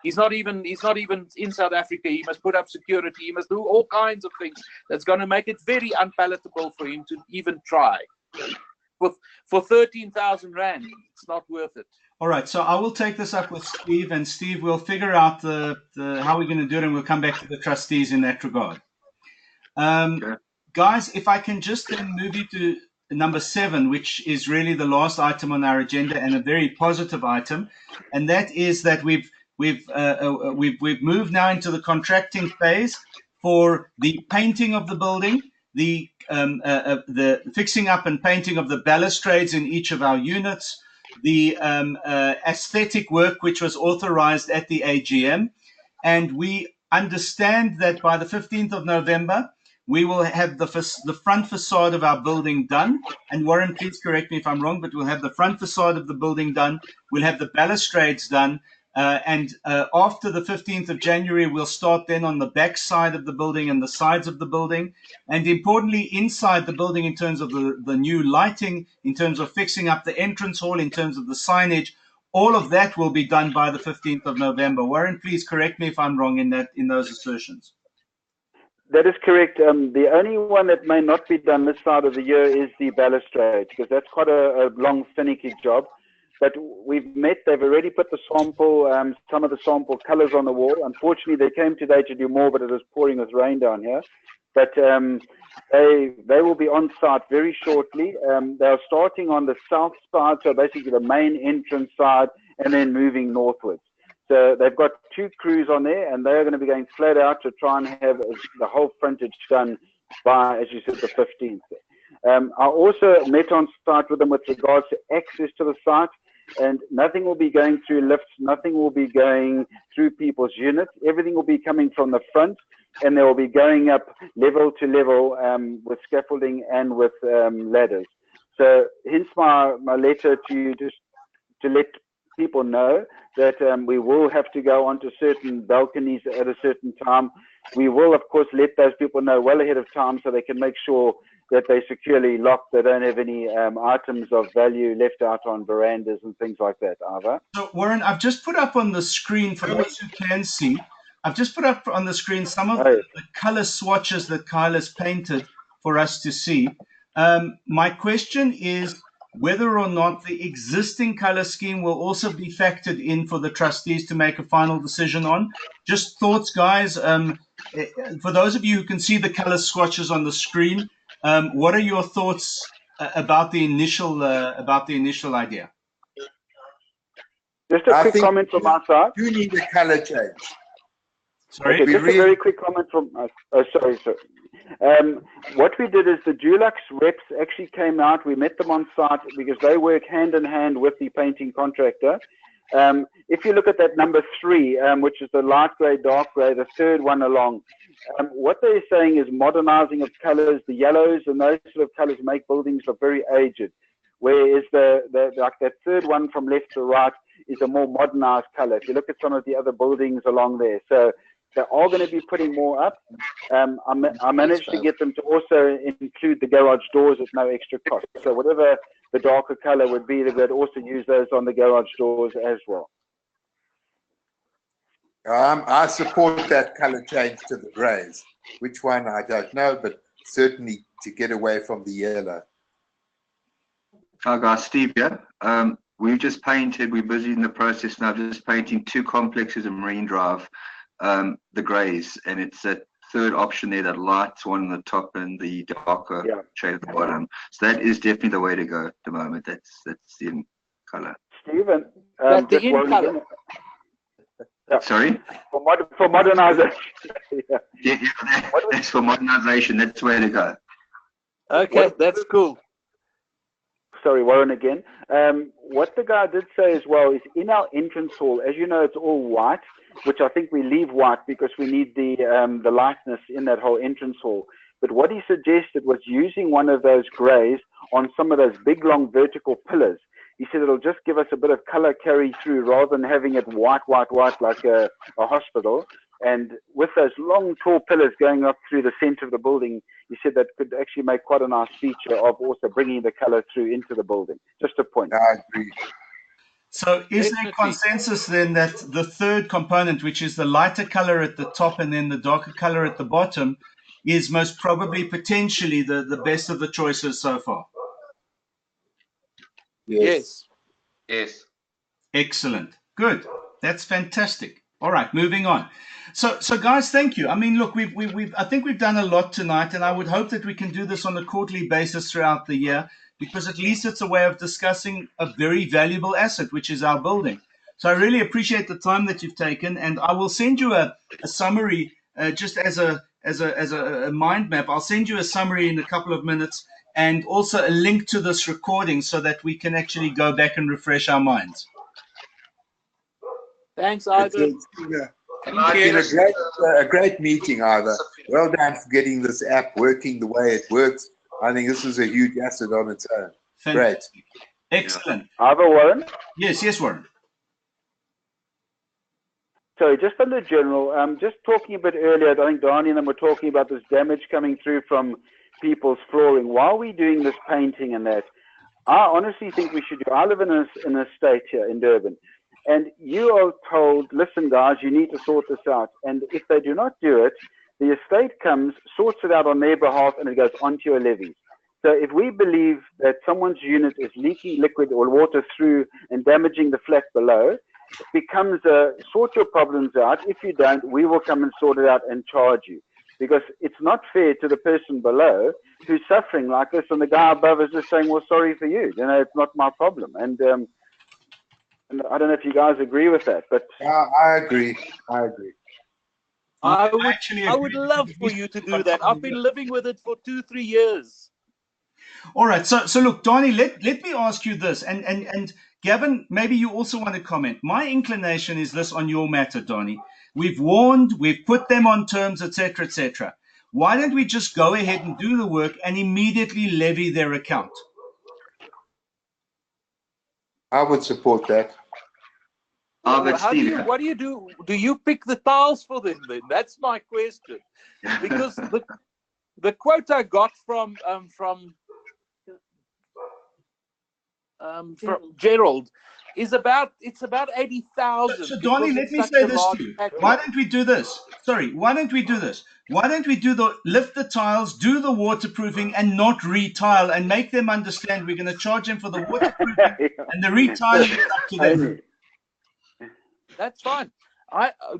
He's not even in South Africa. He must put up security. He must do all kinds of things that's going to make it very unpalatable for him to even try. For 13,000 rand, it's not worth it. All right, so I will take this up with Steve, and Steve, we'll figure out the how we're going to do it, and we'll come back to the trustees in that regard. Okay. Guys, if I can just then move you to number 7, which is really the last item on our agenda and a very positive item, and that is that we've moved now into the contracting phase for the painting of the building, the fixing up and painting of the balustrades in each of our units, the aesthetic work which was authorized at the AGM, and we understand that by the 15th of November we will have the front facade of our building done. And Warren, please correct me if I'm wrong, but we'll have the front facade of the building done. We'll have the balustrades done. And after the 15th of January, we'll start then on the back side of the building and the sides of the building. And importantly, inside the building in terms of the new lighting, in terms of fixing up the entrance hall, in terms of the signage, all of that will be done by the 15th of November. Warren, please correct me if I'm wrong in those assertions. That is correct. The only one that may not be done this side of the year is the balustrade, because that's quite a long, finicky job. But we've met, they've already put the sample, some of the sample colors on the wall. Unfortunately, they came today to do more, but it was pouring with rain down here. But they will be on site very shortly. They're starting on the south side, so basically the main entrance side, and then moving northwards. So they've got 2 crews on there, and they're going to be going flat out to try and have the whole frontage done by, as you said, the 15th. I also met on site with them with regards to access to the site, and nothing will be going through lifts, nothing will be going through people's units. Everything will be coming from the front, and they will be going up level to level with scaffolding and with ladders. So hence my letter to you, just to let people know that we will have to go onto certain balconies at a certain time. We will, of course, let those people know well ahead of time so they can make sure that they're securely locked. They don't have any items of value left out on verandas and things like that, Ava. So, Warren, I've just put up on the screen, for those who can see, I've just put up on the screen some of the color swatches that Kyle has painted for us to see. My question is whether or not the existing color scheme will also be factored in for the trustees to make a final decision on. Just thoughts, guys. For those of you who can see the color swatches on the screen, what are your thoughts about the initial idea? Just a quick comment from our side. You need a color change. Sorry, okay, just a very quick comment from us. Oh, sorry. What we did is the Dulux reps actually came out. We met them on site because they work hand in hand with the painting contractor. If you look at that number 3, which is the light grey, dark grey, the third one along, what they're saying is modernizing of colors. The yellows and those sort of colors make buildings look very aged, whereas like that third one from left to right is a more modernized color. If you look at some of the other buildings along there, so they are going to be putting more up. I managed to get them to also include the garage doors at no extra cost. So whatever the darker color would be, they would also use those on the garage doors as well. I support that color change to the grays. Which one, I don't know, but certainly to get away from the yellow. Hi guys, Steve here. We've just painted, we're busy in the process now, just painting 2 complexes in Marine Drive, the greys, and it's that third option there, that light one on the top and the darker shade at the bottom. So that is definitely the way to go at the moment. That's the in color. Stephen, the in color. Sorry? For modernization. That's for modernization. That's the way to go. Okay, that's cool. Sorry, Warren again. What the guy did say as well is in our entrance hall, as you know, it's all white, which I think we leave white because we need the lightness in that whole entrance hall. But what he suggested was using one of those greys on some of those big, long vertical pillars. He said it'll just give us a bit of color carry through rather than having it white like a hospital. And with those long, tall pillars going up through the center of the building, he said that could actually make quite a nice feature of also bringing the color through into the building. Just a point. I agree. So is there Definitely. consensus then that the third component, which is the lighter color at the top and then the darker color at the bottom, is most probably potentially the best of the choices so far? Yes. Yes. Excellent. Good. That's fantastic. All right, moving on. So guys, thank you. I mean, look, I think we've done a lot tonight, and I would hope that we can do this on a quarterly basis throughout the year, because at least it's a way of discussing a very valuable asset, which is our building. So I really appreciate the time that you've taken, and I will send you a summary just as a mind map. I'll send you a summary in a couple of minutes, and also a link to this recording so that we can actually go back and refresh our minds. Thanks, It's Ivan. been a great meeting, Ivor. Well done for getting this app working the way it works. I think this is a huge asset on its own. Fantastic. Great. Excellent. Ivor, Warren? Yes, Warren. So just on the general, just talking a bit earlier, I think Donnie and them were talking about this damage coming through from people's flooring. While we're doing this painting and that, I honestly think we should do, I live in an estate here in Durban, and you are told, listen guys, you need to sort this out. And if they do not do it, the estate comes, sorts it out on their behalf, and it goes onto your levies. So if we believe that someone's unit is leaking liquid or water through and damaging the flat below, it becomes a sort your problems out. If you don't, we will come and sort it out and charge you. Because it's not fair to the person below who's suffering like this, and the guy above is just saying, well, sorry for you. You know, it's not my problem. And I don't know if you guys agree with that, but I agree. I would love for you to do that. I've been living with it for 2-3 years. All right. So look, Donnie, let me ask you this, and Gavin, maybe you also want to comment. My inclination is this on your matter, Donnie. We've warned, we've put them on terms, etc., etc. Why don't we just go ahead and do the work and immediately levy their account? I would support that. What do you do? Do you pick the tiles for them then? That's my question. Because the quote I got from Gerald is about 80,000. So Donnie, let me say this to you. Why don't we do this? Why don't we do this? Why don't we lift the tiles, do the waterproofing, and not retile, and make them understand we're going to charge them for the waterproofing and the retiling is up to them. That's fine.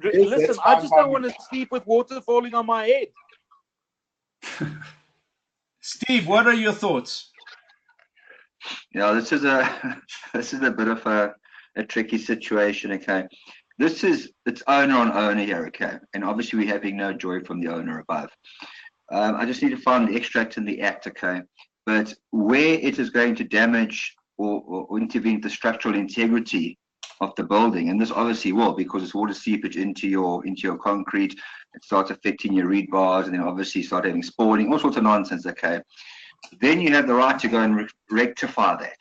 Listen, I just don't want to sleep with water falling on my head. Steve, what are your thoughts? Yeah, this is a bit of a tricky situation. Okay, it's owner on owner here. Okay, and obviously we're having no joy from the owner above. I just need to find the extract in the act. Okay, but where it is going to damage or intervene the structural integrity of the building, and this obviously will, because it's water seepage into your concrete, it starts affecting your reed bars, and then obviously start having spalling, all sorts of nonsense. Okay, then you have the right to go and rectify that.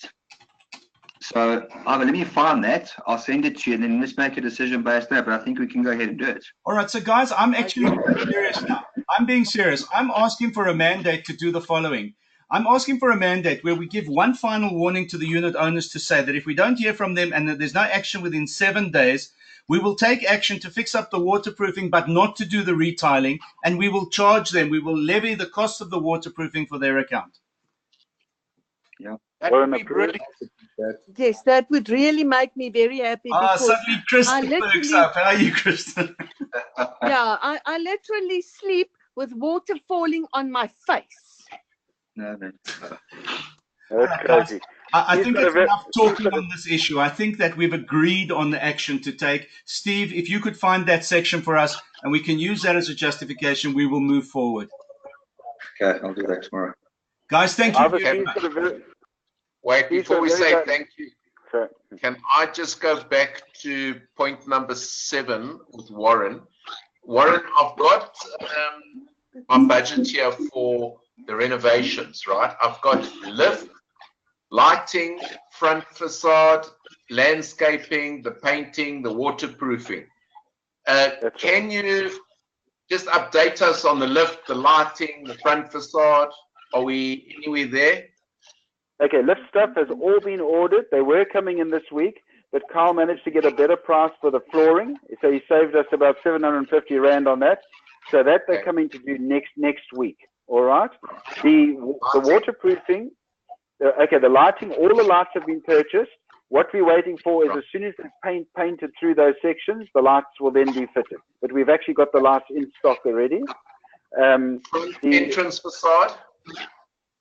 So Ivan, let me find that, I'll send it to you, and then let's make a decision based on that. But I think we can go ahead and do it. All right, so guys, I'm actually being serious now. I'm being serious. I'm asking for a mandate to do the following. I'm asking for a mandate where we give one final warning to the unit owners to say that if we don't hear from them and that there's no action within 7 days, we will take action to fix up the waterproofing, but not to do the retiling, and we will charge them. We will levy the cost of the waterproofing for their account. Yeah. That would be brilliant. Yes, that would really make me very happy. Suddenly Kristen perks up. How are you, Kristen? Yeah, I literally sleep with water falling on my face. No. That's crazy. I think it's enough talking on this issue. I think that we've agreed on the action to take. Steve, if you could find that section for us and we can use that as a justification, we will move forward. Okay, I'll do that tomorrow. Guys, thank you very much. Wait, before we say thank you, can I just go back to point number 7 with Warren? Warren, I've got my budget here for the renovations, right? I've got lift, lighting, front facade, landscaping, the painting, the waterproofing. Can you just update us on the lift, the lighting, the front facade? Are we anywhere there? Okay, lift stuff has all been ordered. They were coming in this week, but Carl managed to get a better price for the flooring. So he saved us about 750 Rand on that. So that they're coming to do next week. All right. The waterproofing, the lighting, all the lights have been purchased. What we're waiting for is as soon as it's painted through those sections, the lights will then be fitted. But we've actually got the lights in stock already. The entrance facade?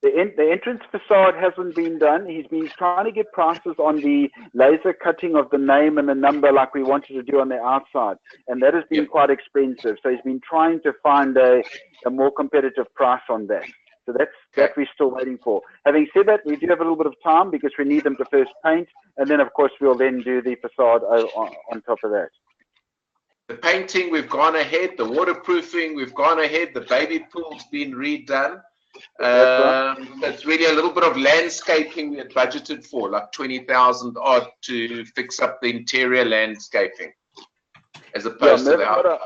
The entrance facade hasn't been done. He's been trying to get prices on the laser cutting of the name and the number like we wanted to do on the outside. And that has been quite expensive. So he's been trying to find a more competitive price on that. So that we're still waiting for. Having said that, we do have a little bit of time because we need them to first paint. And then, of course, we'll then do the facade on top of that. The painting, we've gone ahead. The waterproofing, we've gone ahead. The baby pool's been redone. It's really a little bit of landscaping we had budgeted for, like 20,000 odd to fix up the interior landscaping, as opposed to the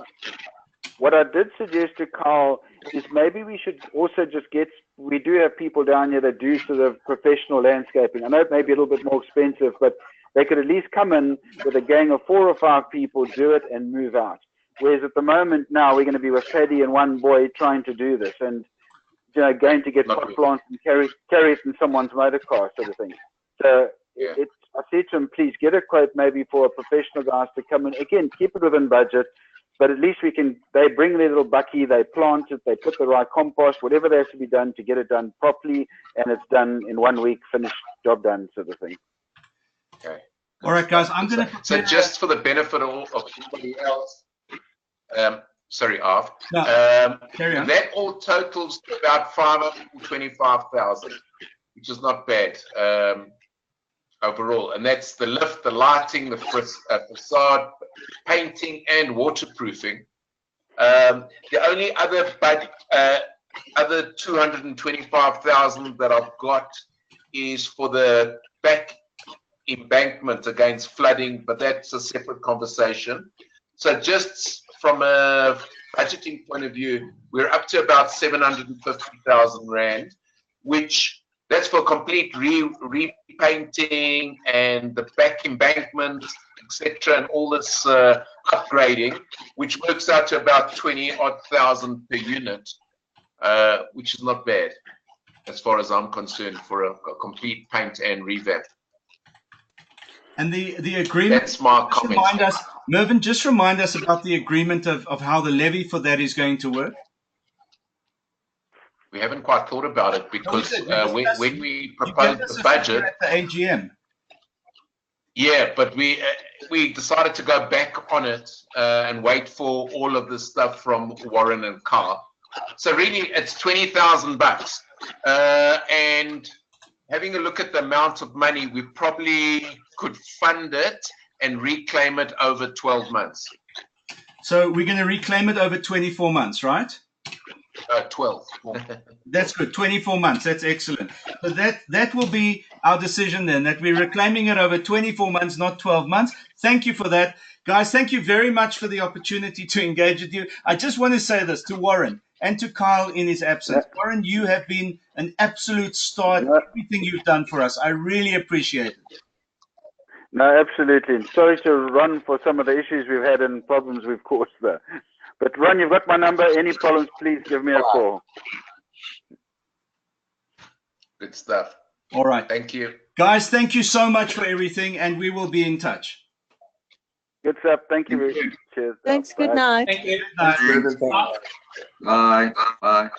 what I did suggest to Carl is maybe we should also just we do have people down here that do sort of professional landscaping. I know it may be a little bit more expensive, but they could at least come in with a gang of 4 or 5 people, do it and move out. Whereas at the moment now we're going to be with Paddy and one boy trying to do this, and going to get pot plants and carry it in someone's motor car, sort of thing. So I said to him, please get a quote maybe for a professional guys to come in. Again, keep it within budget, but at least they bring their little bucky, they plant it, they put the right compost, whatever there has to be done to get it done properly, and it's done in 1 week, finished, job done, sort of thing. Okay. All right, guys, I'm going to... So just for the benefit of everybody else, sorry, Arv. No, carry on. That all totals to about 525,000, which is not bad overall. And that's the lift, the lighting, the facade, painting, and waterproofing. The only other other 225,000 that I've got is for the back embankment against flooding, but that's a separate conversation. So just from a budgeting point of view, we're up to about 750,000 Rand, which that's for complete repainting and the back embankment, etc., and all this upgrading, which works out to about 20,000 per unit, which is not bad as far as I'm concerned for a complete paint and revamp. And the agreement, that's my comment. Mervyn, just remind us about the agreement of how the levy for that is going to work. We haven't quite thought about it because when we proposed the budget at the AGM. Yeah, but we decided to go back on it and wait for all of this stuff from Warren and Carl. So really, it's 20,000 bucks. And having a look at the amount of money, we probably could fund it and reclaim it over 12 months. So we're going to reclaim it over 24 months, right? 12. That's good. 24 months. That's excellent. So that will be our decision then, that we're reclaiming it over 24 months, not 12 months. Thank you for that. Guys, thank you very much for the opportunity to engage with you. I just want to say this to Warren and to Kyle in his absence. Yeah. Warren, you have been an absolute star in everything you've done for us. I really appreciate it. No, absolutely. Sorry to run for some of the issues we've had and problems we've caused there. But Ron, you've got my number. Any problems, please give me a call. Good stuff. All right. Thank you. Guys, thank you so much for everything, and we will be in touch. Good stuff. Thank you. Cheers. Thanks. Good night. Thank you. Good night. Bye. Bye.